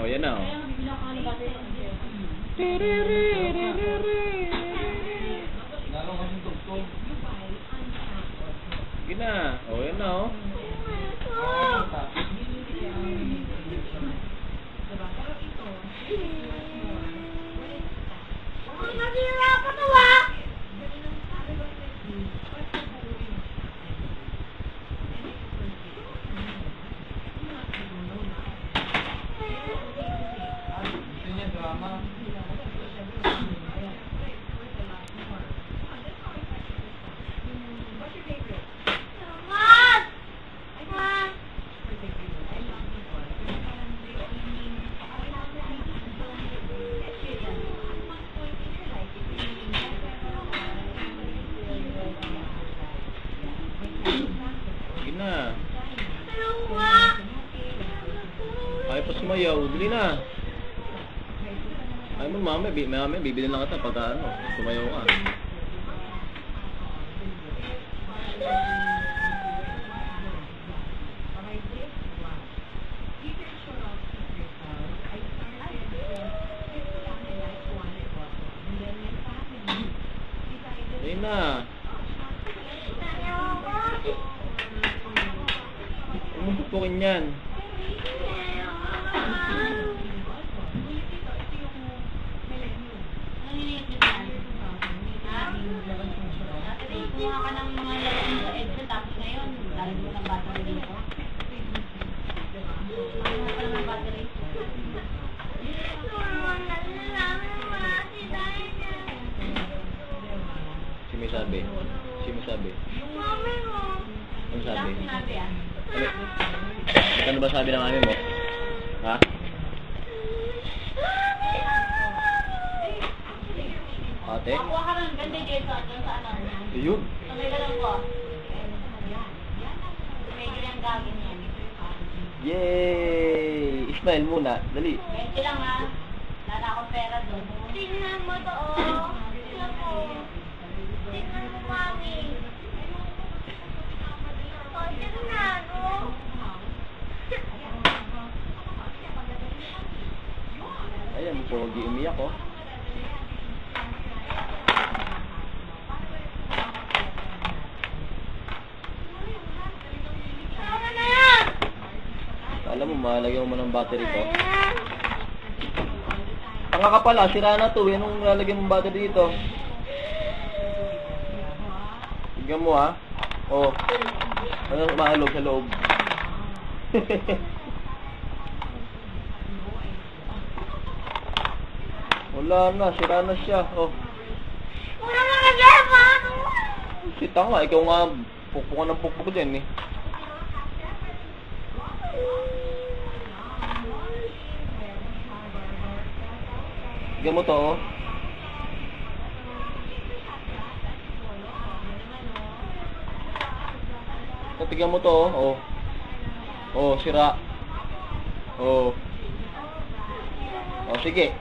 yan na. Sige na. Yan na, oh. Sige na. Ay, pa sumayaw. Dali na. Ay mo, mami, bibili lang kita pagka ano, sumayaw ka. Dali na. Umupukpukin yan. Kumuha ka ng mga laro sa EDSA tapos ngayon, dahil mo ng battery dito. Kumuha ka ng battery. Sino sabi? Sino sabi? Mami mo. Ano sabi? Sinabi ah. Ano ba sabi ng mami mo? Ha? Ate? Makuha ka ng ganda dito sa ano. Ayun. Sabay ka lang po. May gilang gagawin yan. Yay! Smile muna. Dali. 20 lang ha. Wala akong pera doon. Tingnan mo to, oh. Tingnan mo. Tingnan mo, mami. Oh, tingnan, oh. Ayan, pogi umiyak, oh. Tama na yan. Alam mo, malagyan mo ng battery ko. Tanga ka pala, sira na to. Yan ang lalagyan mong battery dito. Tignan mo, ha. Oh. Ano mahalog sa loob? Wala na, sira na siya. Oh. Wala na nag-ema. Si tanga, ikaw nga pukpukan ng pukpuk dyan, eh. Tignan mo to, oh. Tignan mo to, oh. Oh, sira. Oh. Oh, sige.